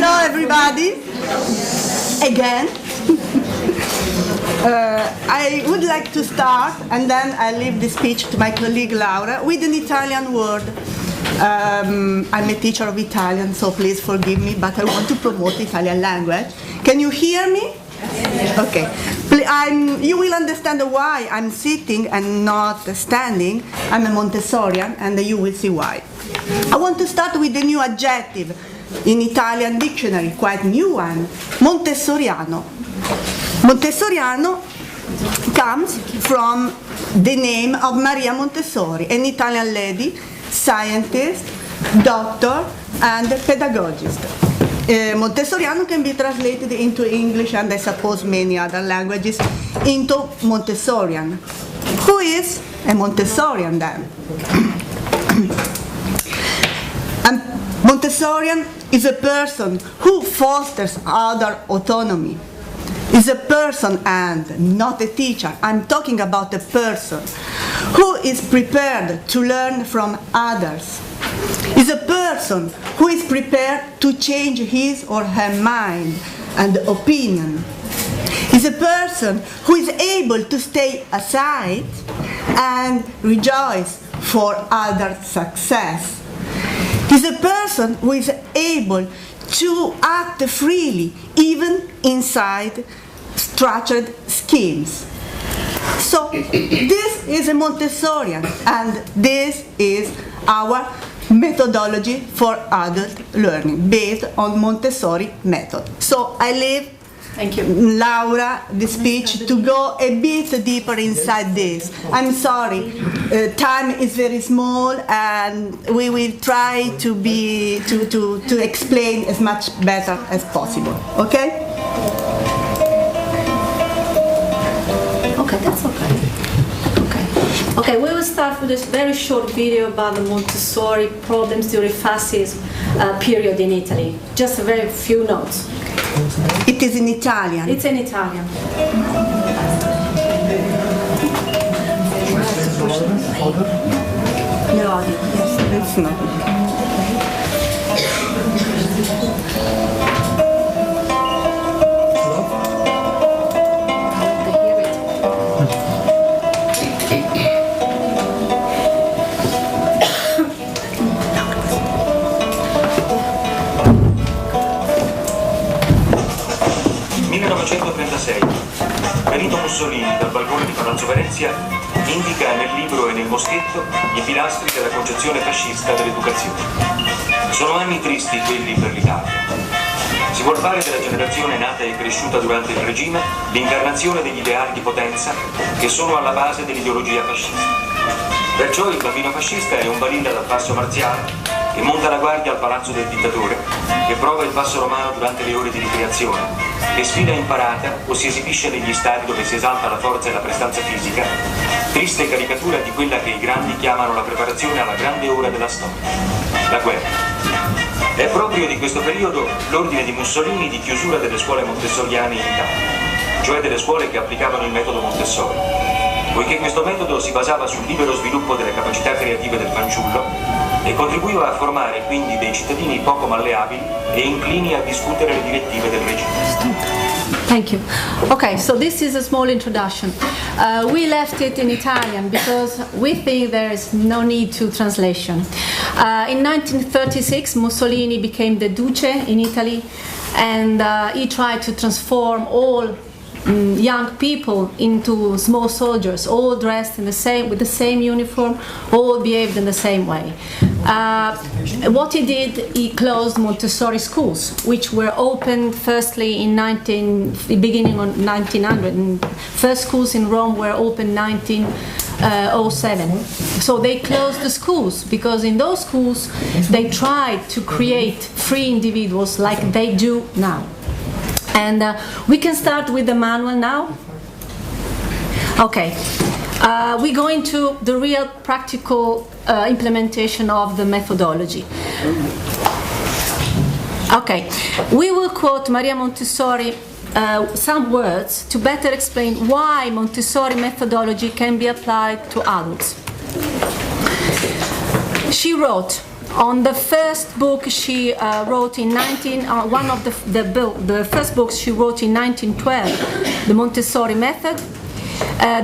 Hello, everybody. Again. I would like to start, and then I leave the speech to my colleague Laura, with an Italian word. I'm a teacher of Italian, so please forgive me, but I want to promote the Italian language. Can you hear me? Okay. You will understand why I'm sitting and not standing. I'm a Montessorian, and you will see why. I want to start with a new adjective in Italian dictionary, quite new one, Montessoriano. Montessoriano comes from the name of Maria Montessori, an Italian lady, scientist, doctor, and pedagogist. Montessoriano can be translated into English and I suppose many other languages into Montessorian. Who is a Montessorian then? A Montessorian is a person who fosters other autonomy. Is a person and not a teacher. I'm talking about a person who is prepared to learn from others. Is a person who is prepared to change his or her mind and opinion. Is a person who is able to stay aside and rejoice for other success. Is a person who is able to act freely even inside structured schemes. So this is a Montessorian, and this is our methodology for adult learning based on Montessori method. So I leave Laura the speech to go a bit deeper inside this. I'm sorry, time is very small, and we will try to explain as much better as possible. Okay? Okay, that's okay. Okay, we will start with this very short video about the Montessori problems during fascism period in Italy. Just a very few notes. It is in Italian. It's in Italian. No, yes, it's not. 1936. Benito Mussolini, dal balcone di Palazzo Venezia, indica nel libro e nel moschetto i pilastri della concezione fascista dell'educazione. Sono anni tristi quelli per l'Italia. Si vuol fare della generazione nata e cresciuta durante il regime l'incarnazione degli ideali di potenza che sono alla base dell'ideologia fascista. Perciò il bambino fascista è un balilla dal passo marziale che monta la guardia al palazzo del dittatore, che prova il passo romano durante le ore di ricreazione, che sfida imparata o si esibisce negli stadi dove si esalta la forza e la prestanza fisica, triste caricatura di quella che i grandi chiamano la preparazione alla grande ora della storia, la guerra. È proprio di questo periodo l'ordine di Mussolini di chiusura delle scuole montessoriane in Italia, cioè delle scuole che applicavano il metodo Montessori, poiché questo metodo si basava sul libero sviluppo delle capacità creative del fanciullo e contribuiva a formare quindi dei cittadini poco malleabili e inclini a discutere le direttive del regime. Thank you. Okay, so this is a small introduction. We left it in Italian because we think there is no need to translation. In 1936, Mussolini became the Duce in Italy, and he tried to transform all young people into small soldiers, all dressed in the same, with the same uniform, all behaved in the same way. What he did, he closed Montessori schools, which were opened firstly in beginning of 1900. And first schools in Rome were opened 1907. So they closed the schools because in those schools they tried to create free individuals like they do now. And we can start with the manual now. Okay, we go into the real practical implementation of the methodology. Okay, we will quote Maria Montessori some words to better explain why Montessori methodology can be applied to adults. She wrote, On the first book she wrote in the first books she wrote in 1912, the Montessori Method.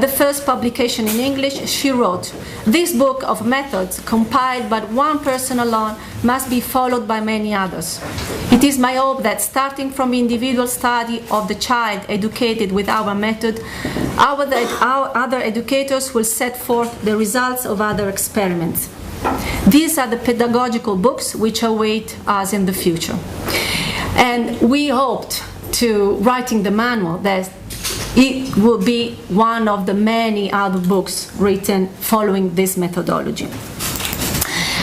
The first publication in English, she wrote, "This book of methods, compiled by one person alone, must be followed by many others. It is my hope that starting from individual study of the child educated with our method, our other educators will set forth the results of other experiments. These are the pedagogical books which await us in the future." And we hoped to writing the manual that it will be one of the many other books written following this methodology.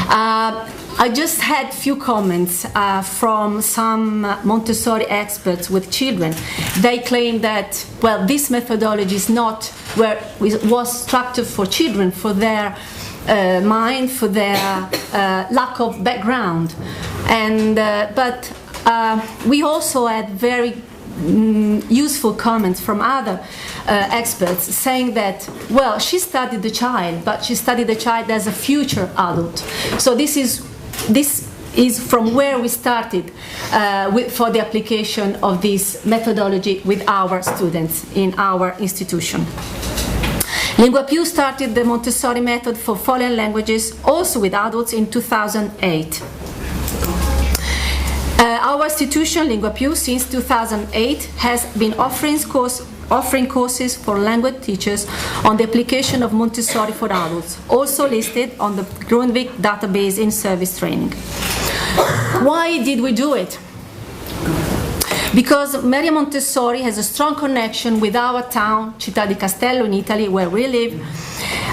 I just had few comments from some Montessori experts with children. They claim that, well, this methodology is not where it was structured for children, for their mind, for their lack of background. And but we also had very useful comments from other experts saying that, well, she studied the child, but she studied the child as a future adult. So this is from where we started for the application of this methodology with our students in our institution. Lingua Più started the Montessori method for foreign languages also with adults in 2008. Our institution, Lingua Più, since 2008 has been offering courses for language teachers on the application of Montessori for adults, also listed on the Grundtvig database in service training. Why did we do it? Because Maria Montessori has a strong connection with our town, Città di Castello in Italy, where we live,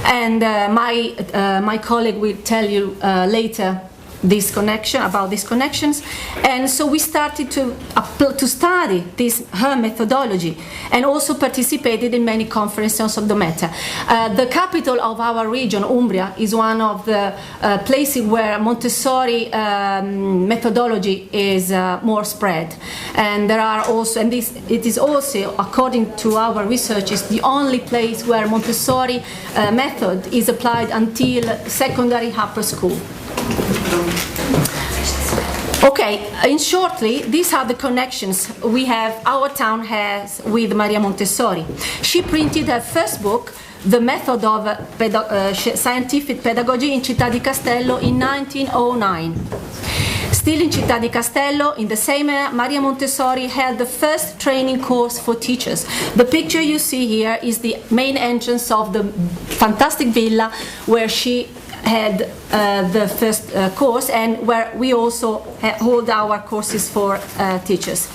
and my colleague will tell you later this connection, about these connections. And so we started to study her methodology and also participated in many conferences of the matter. The capital of our region, Umbria, is one of the places where Montessori methodology is more spread. And there are also, and it is also, according to our research, is the only place where Montessori method is applied until secondary upper school. Okay, in shortly, these are the connections our town has with Maria Montessori. She printed her first book, The Method of Scientific Pedagogy, in Città di Castello in 1909. Still in Città di Castello, in the same year, Maria Montessori held the first training course for teachers. The picture you see here is the main entrance of the fantastic villa where she had the first course, and where we also hold our courses for teachers.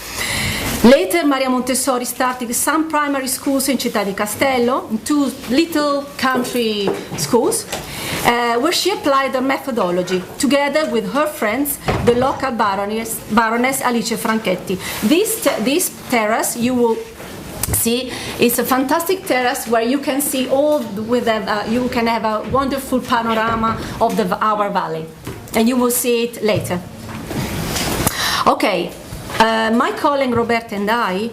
Later, Maria Montessori started some primary schools in Città di Castello, two little country schools, where she applied the methodology together with her friends, the local Baroness Alice Franchetti. This terrace you will see, it's a fantastic terrace where you can see you can have a wonderful panorama of our valley, and you will see it later. Okay, my colleague Roberta and I,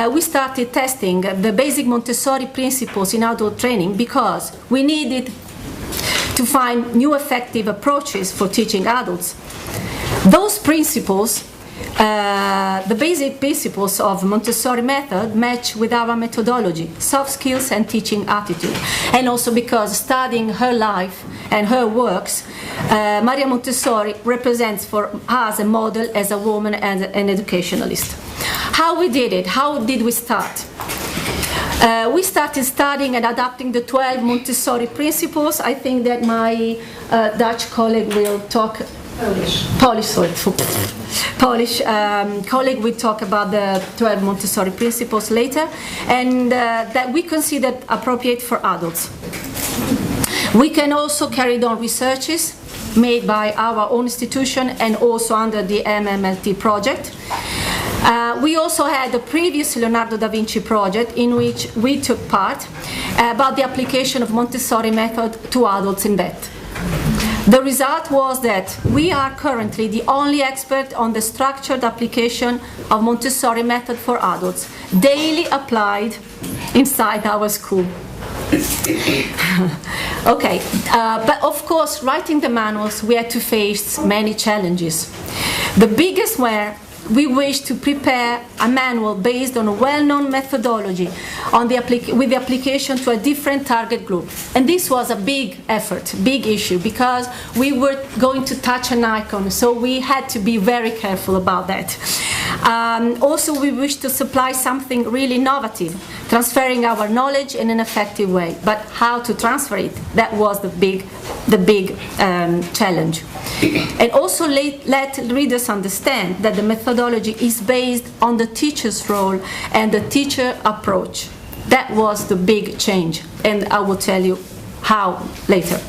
we started testing the basic Montessori principles in adult training because we needed to find new effective approaches for teaching adults. Those principles, the basic principles of Montessori method, match with our methodology, soft skills and teaching attitude. And also because studying her life and her works, Maria Montessori represents for us a model as a woman and an educationalist. How we did it? How did we start? We started studying and adapting the 12 Montessori principles. I think that my Dutch colleague will talk Polish colleague will talk about the 12 Montessori principles later, and that we considered appropriate for adults. We can also carry on researches made by our own institution and also under the MMLT project. We also had the previous Leonardo da Vinci project in which we took part about the application of Montessori method to adults in that. The result was that we are currently the only expert on the structured application of Montessori method for adults, daily applied inside our school. Okay, but of course, writing the manuals, we had to face many challenges. The biggest were we wished to prepare a manual based on a well-known methodology with the application to a different target group. And this was a big effort, big issue, because we were going to touch an icon, so we had to be very careful about that. Also, we wished to supply something really innovative, transferring our knowledge in an effective way. But how to transfer it, that was the big challenge. And also let readers understand that the methodology is based on the teacher's role and the teacher approach. That was the big change, and I will tell you how later.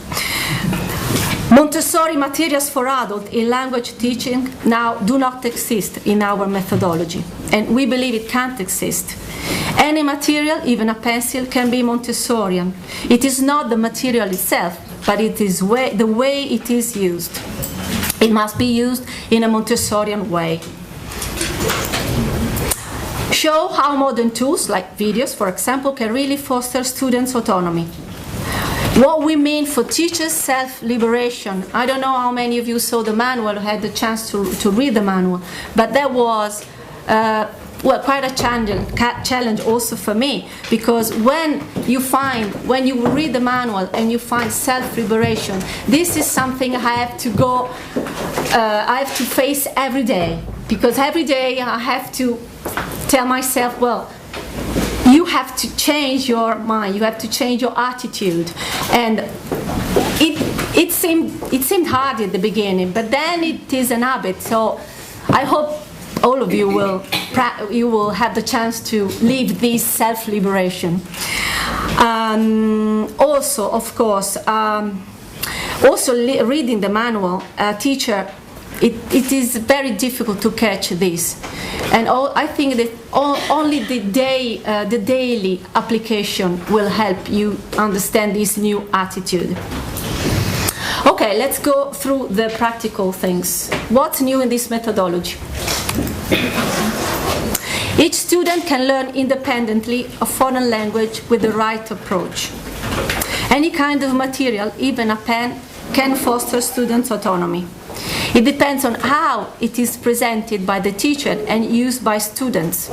Montessori materials for adults in language teaching now do not exist in our methodology, and we believe it can't exist. Any material, even a pencil, can be Montessorian. It is not the material itself, but it is the way it is used. It must be used in a Montessorian way. Show how modern tools, like videos, for example, can really foster students' autonomy. What we mean for teachers' self-liberation. I don't know how many of you saw the manual, had the chance to read the manual, but that was quite a challenge also for me, because when you read the manual and you find self-liberation, this is something I have to face every day, because every day I have to tell myself, well, you have to change your mind, you have to change your attitude. And it seemed hard at the beginning, but then it is an habit. So I hope all of you will have the chance to live this self-liberation. Also, of course, reading the manual, teacher, it is very difficult to catch this, and I think that only the daily application will help you understand this new attitude. Okay, let's go through the practical things. What's new in this methodology? Each student can learn independently a foreign language with the right approach. Any kind of material, even a pen, can foster students' autonomy. It depends on how it is presented by the teacher and used by students.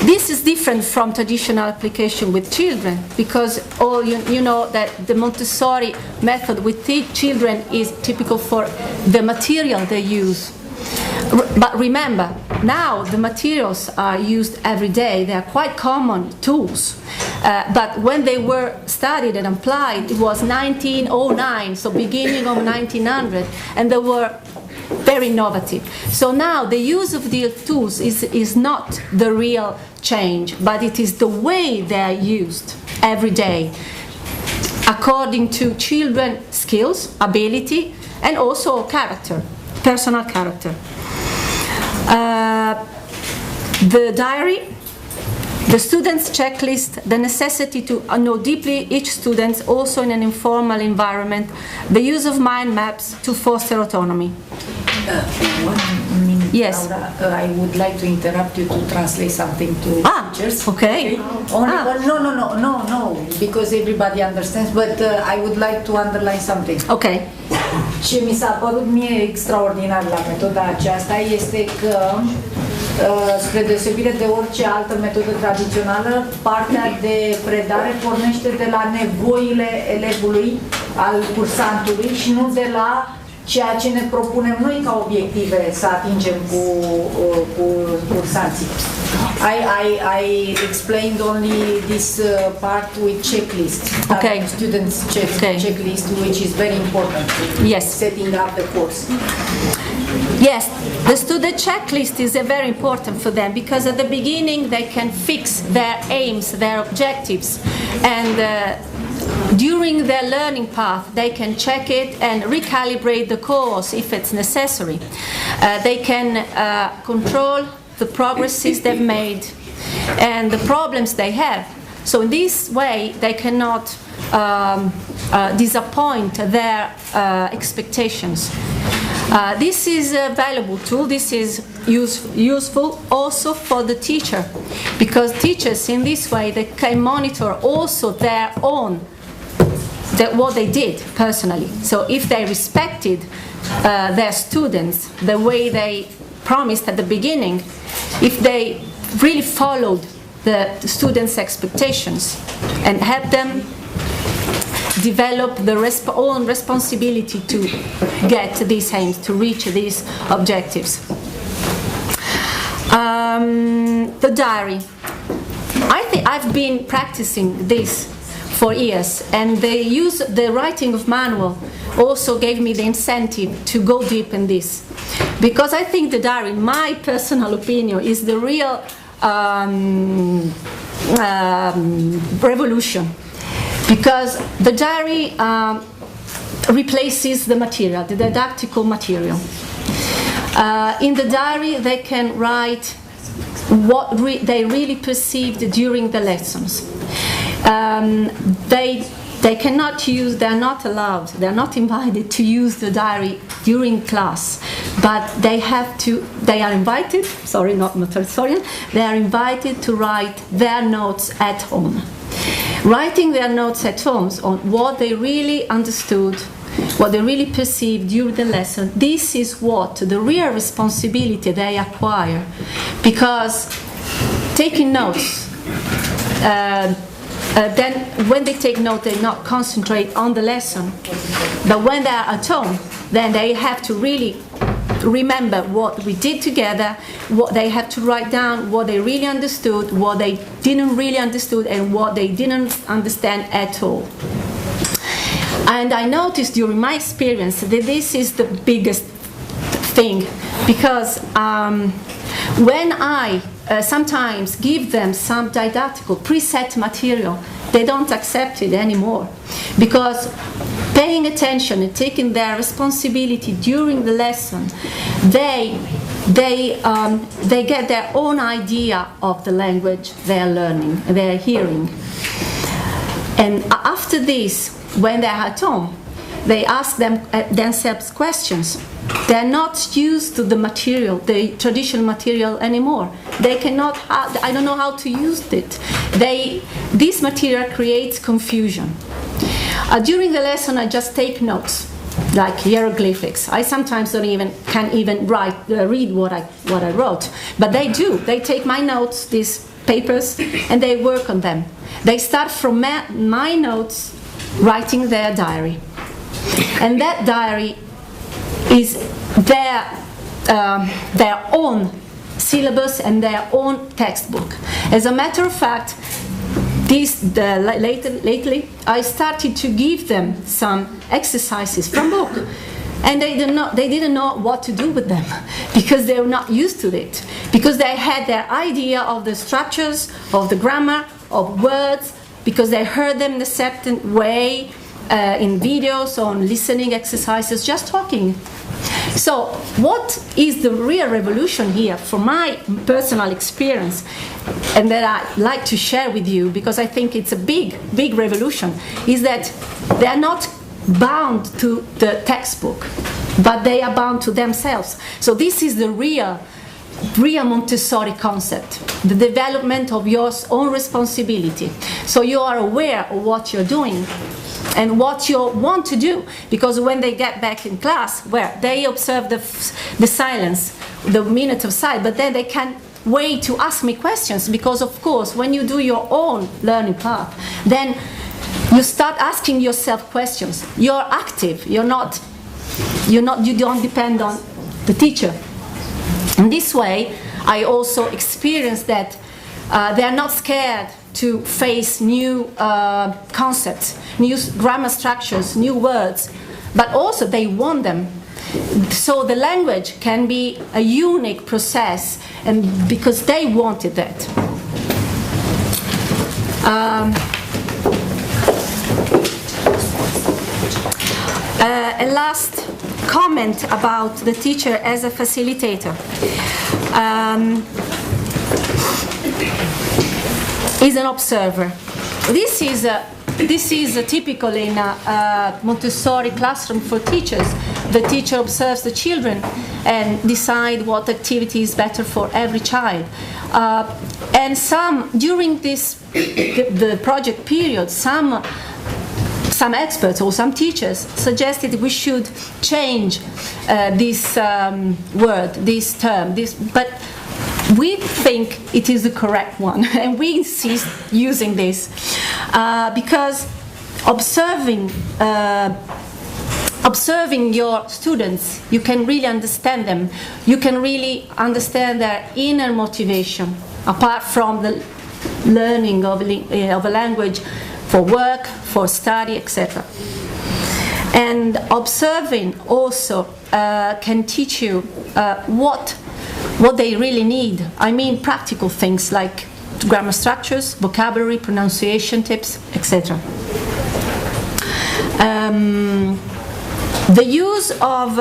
This is different from traditional application with children, because you know that the Montessori method with children is typical for the material they use. But remember, now the materials are used every day. They are quite common tools. But when they were studied and applied, it was 1909, so beginning of 1900, and they were very innovative. So now the use of the tools is not the real change, but it is the way they are used every day, according to children's skills, ability, and also character, personal character. The diary, the student's checklist, the necessity to know deeply each student, also in an informal environment, the use of mind maps to foster autonomy. 1 minute, yes. Laura, I would like to interrupt you to translate something to teachers. Okay. No, because everybody understands, but I would like to underline something. Okay. Ce mi s-a părut mie extraordinar la metoda aceasta este că, spre deosebire de orice altă metodă tradițională, partea de predare pornește de la nevoile elevului, al cursantului, și nu de la ceea ce ne propunem noi ca obiective să atingem cu cursanții. I explained only this part with checklist, okay. Students checklist, which is very important. Yes. Setting up the course. Yes, the student checklist is very important for them, because at the beginning they can fix their aims, their objectives, and during their learning path they can check it and recalibrate the course if it's necessary. They can control the progresses they've made and the problems they have. So in this way they cannot disappoint their expectations. This is a valuable tool. This is useful also for the teacher, because teachers in this way they can monitor also their own what they did personally. So if they respected their students the way they promised at the beginning, if they really followed the students' expectations and helped them develop their own responsibility to get these aims, to reach these objectives. The diary. I think I've been practicing this for years, and the writing of manual also gave me the incentive to go deep in this, because I think the diary, in my personal opinion, is the real revolution, because the diary replaces the material, the didactical material. In the diary they can write what they really perceived during the lessons. They cannot use, they're not allowed, they're not invited to use the diary during class, but they are invited, sorry, not Montessorian, they are invited to write their notes at home. Writing their notes at home on what they really understood, what they really perceived during the lesson, this is what the real responsibility they acquire, because taking notes, then when they take note, they not concentrate on the lesson. But when they are at home, then they have to really remember what we did together, what they have to write down, what they really understood, what they didn't really understood, and what they didn't understand at all. And I noticed during my experience that this is the biggest thing, because when I sometimes give them some didactical preset material, they don't accept it anymore, because paying attention and taking their responsibility during the lesson, they get their own idea of the language they are learning, they are hearing. And after this, when they're at home, they ask themselves questions. They're not used to the material, the traditional material anymore. They cannot, I don't know how to use it. This material creates confusion. During the lesson, I just take notes, like hieroglyphics. I sometimes can't even read what I wrote, but they do. They take my notes, these papers, and they work on them. They start from my notes, writing their diary, and that diary is their own syllabus and their own textbook. As a matter of fact, lately I started to give them some exercises from book, and they didn't know what to do with them, because they were not used to it, because they had their idea of the structures, of the grammar, of words, because they heard them in a certain way in videos, on listening exercises, just talking. So what is the real revolution here, from my personal experience, and that I like to share with you, because I think it's a big revolution, is that they are not bound to the textbook, but they are bound to themselves. So this is the real Montessori concept, the development of your own responsibility. So you are aware of what you're doing and what you want to do, because when they get back in class, where they observe the silence, the minute of silence, but then they can't wait to ask me questions, because of course when you do your own learning path, then you start asking yourself questions. You're active, you don't depend on the teacher. In this way, I also experienced that they are not scared to face new concepts, new grammar structures, new words, but also they want them. So the language can be a unique process, and because they wanted that. A last comment about the teacher as a facilitator. Is an observer. This is typical in a Montessori classroom for teachers, the teacher observes the children and decide what activity is better for every child. And during the project period, some experts or some teachers suggested we should change this word, this term, but we think it is the correct one, and we insist using this because observing your students, you can really understand them. You can really understand their inner motivation, apart from the learning of a language for work, for study, etc. And observing also can teach you what they really need. I mean practical things like grammar structures, vocabulary, pronunciation tips, etc. The use of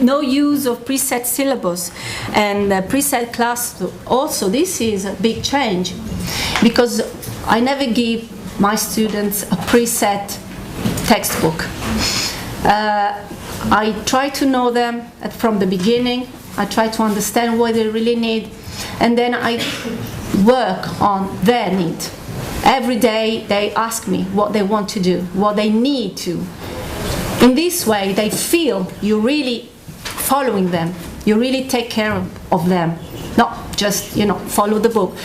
no use of preset syllabus and preset class, also this is a big change, because I never give my students a preset textbook. I try to know them from the beginning. I try to understand what they really need, and then I work on their need. Every day they ask me what they want to do, what they need to. In this way they feel you're really following them, you really take care of them, not just follow the book.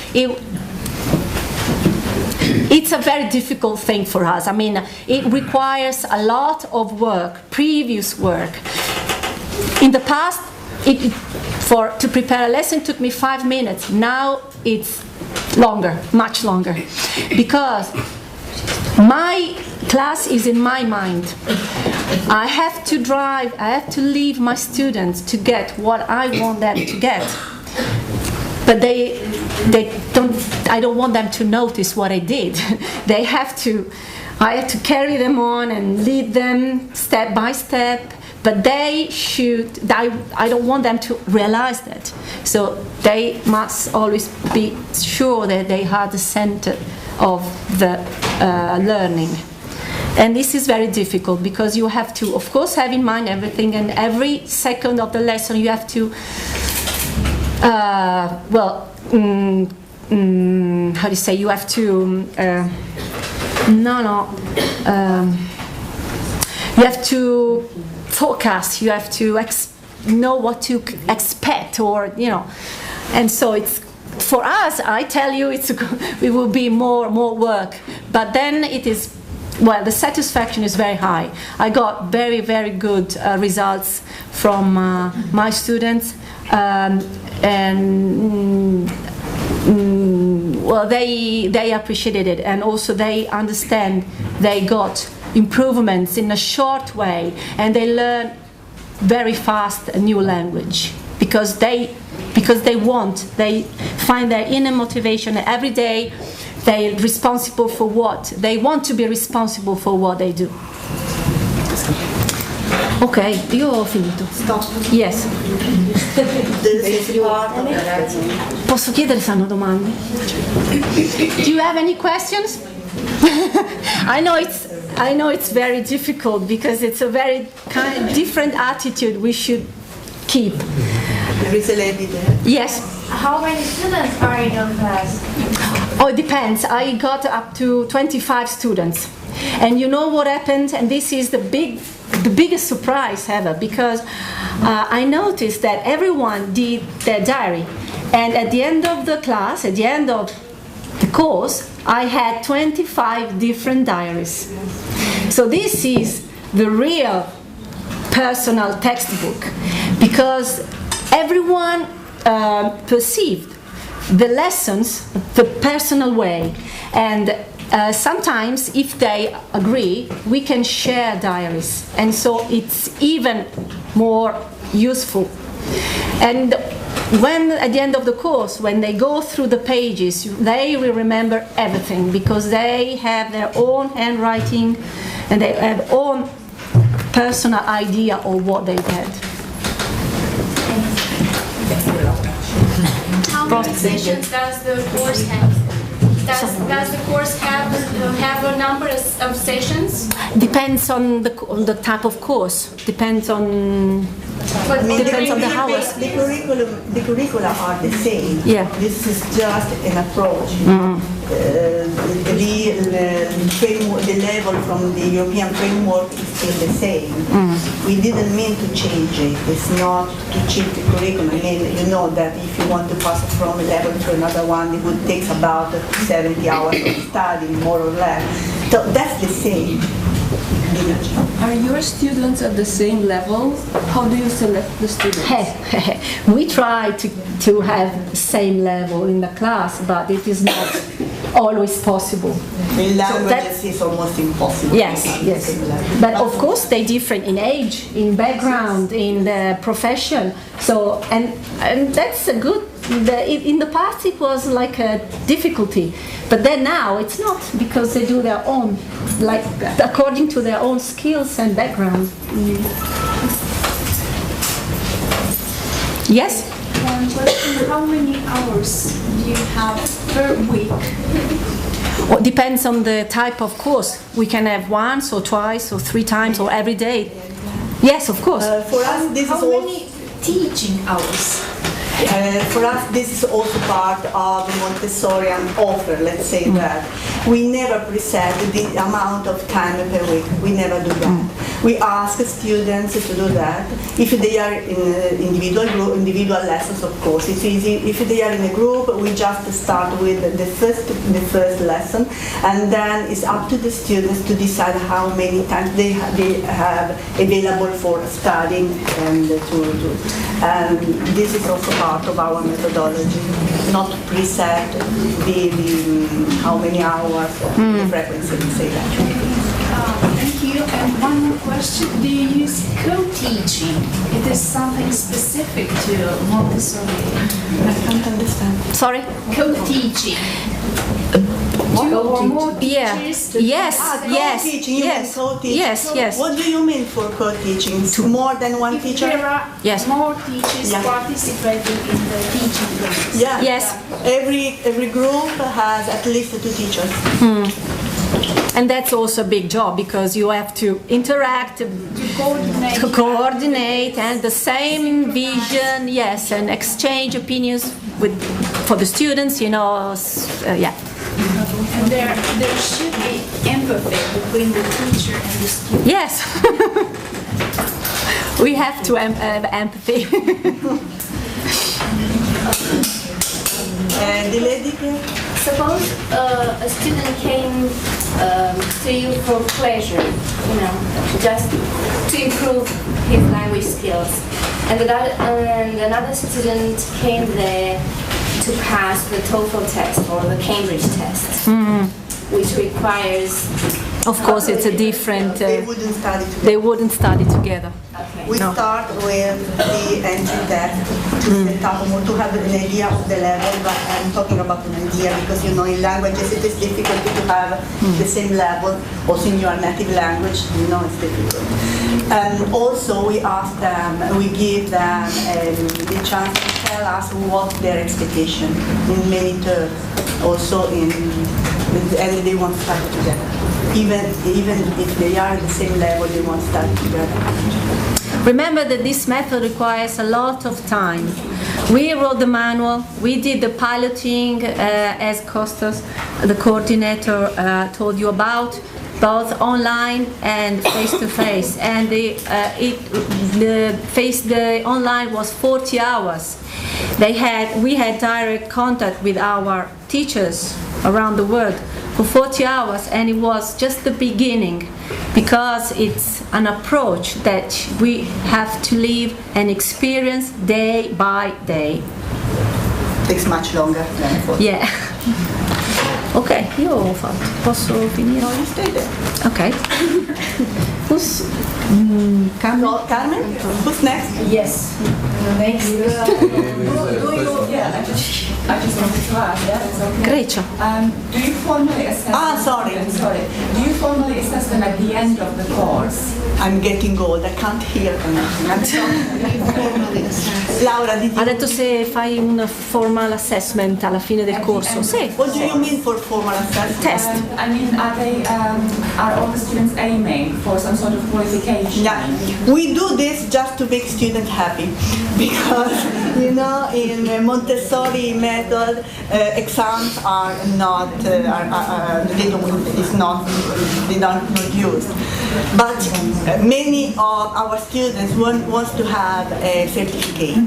It's a very difficult thing for us. I mean, it requires a lot of work, previous work. In the past, to prepare a lesson took me 5 minutes. Now it's longer, much longer, because my class is in my mind. I have to drive, I have to leave my students to get what I want them to get. But I don't want them to notice what I did. I have to carry them on and lead them step by step, but I don't want them to realize that. So they must always be sure that they are the center of the learning. And this is very difficult, because you have to, of course, have in mind everything, and every second of the lesson you have to how do you say, you have to you have to forecast, you have to know what to expect, or and so it's, for us, I tell you, it will be more work, but then it is, well, the satisfaction is very high. I got very, very good results from my students, and well, they appreciated it, and also they understand they got improvements in a short way, and they learn very fast a new language, because they find their inner motivation every day. They're responsible for what they want to be responsible for what they do. Ok, io ho finito. Stop. Yes. Posso chiedere se hanno domande? Do you have any questions? I know it's very difficult, because it's a very kind of different attitude we should keep. There is a lady there. Yes. How many students are in your class? Oh, it depends. I got up to 25 students. And you know what happened? And this is the biggest surprise ever, because I noticed that everyone did their diary. And at the end of the class, at the end of the course, I had 25 different diaries. So this is the real personal textbook, because everyone perceived the lessons the personal way, and sometimes if they agree, we can share diaries, and so it's even more useful. And when at the end of the course, when they go through the pages, they will remember everything, because they have their own handwriting and they have own personal idea of what they had. How many sessions does the course have? Does the course have a number of sessions? Depends on the type of course. Depends on the hours. The curricula are the same. Yeah. This is just an approach. The level from the European framework is still the same. We didn't mean to change it. It's not to change the curriculum. I mean, you know that if you want to pass from a level to another one, it would take about 70 hours of study, more or less. So that's the same. Are your students at the same level? How do you select the students? We try to have the same level in the class, but it is not always possible. In languages, it's almost impossible. Yes. But of course, they're different in age, in background, in the profession. So, and that's a good. In the past, it was like a difficulty, but then now it's not, because they do their own, like according to their own skills and background. Yes? One question, how many hours do you have per week? Well, depends on the type of course. We can have once or twice or 3 times or every day. Yes, of course. For us, this How is all. many teaching hours? For us, this is also part of the Montessorian offer, let's say that. We never preset the amount of time per week. We never do that. We ask students to do that. If they are in individual lessons, of course, it's easy. If they are in a group, we just start with the first lesson, and then it's up to the students to decide how many times they have available for studying and and this is also part of our methodology, not preset how many hours, the frequency, say that. Thank you. And one more question. Do you use co-teaching? It is something specific to Montessori. I can't understand. Sorry? Co-teaching. Two or more teachers? Yes. Co-teaching, you mean co-teaching? Yes. What do you mean for co-teaching? More than one If teacher? there are Yes. more teachers Yeah. participating in the teaching process. Yeah. Yes. Every group has at least 2 teachers. And that's also a big job, because you have to interact, To coordinate, and the same vision, yes, and exchange opinions for the students, yeah. And there should be empathy between the teacher and the student. Yes. We have to have empathy. The lady here? Suppose a student came to you for pleasure, just to improve his language skills, and another student came there to pass the TOEFL test or the Cambridge test, which requires. Of course, it's a different. They wouldn't study together. They wouldn't study together. Okay. We start with the entry test to set up more, to have an idea of the level, but I'm talking about an idea because in languages it is difficult to have the same level. Also in your native language, it's difficult. Also, we ask them, we give them the chance to tell us what their expectation in many terms. Also and they won't study together. Even if they are at the same level, they won't study together. Remember that this method requires a lot of time. We wrote the manual, we did the piloting as Kostas, the coordinator, told you about, both online and face-to-face. And the online was 40 hours. We had direct contact with our teachers around the world for 40 hours, and it was just the beginning, because it's an approach that we have to live and experience day by day. Takes much longer than 40. Yeah. Ok, io ho fatto. Posso finire? No, you stay there. Ok. Who's Carmen? Who's next? Yes. Next. I just wanted to ask, yeah, it's okay. Grecia. Do you formally assess them? Sorry. I'm sorry. Do you formally assess them at the end of the course? I'm getting old, I can't hear anything. I'm sorry. Laura, did you... Ha detto se fai un formal assessment alla fine del corso. Sì. What do you mean for formal assessment? Test. I mean, are all the students aiming for some sort of qualification? Yeah, we do this just to make students happy, because in Montessori method, exams are not they don't used. But many of our students want to have a certificate,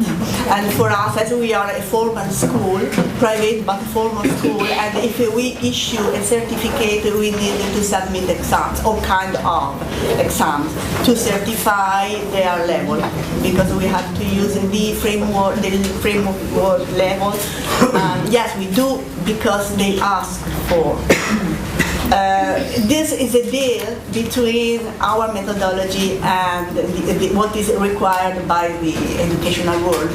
and for us, as we are a formal school, private but formal school, and if we issue a certificate, we need to submit exams, all kind of exams, to certify their level, because we have to use the framework level. Yes, we do, because they ask for. This is a deal between our methodology and what is required by the educational world.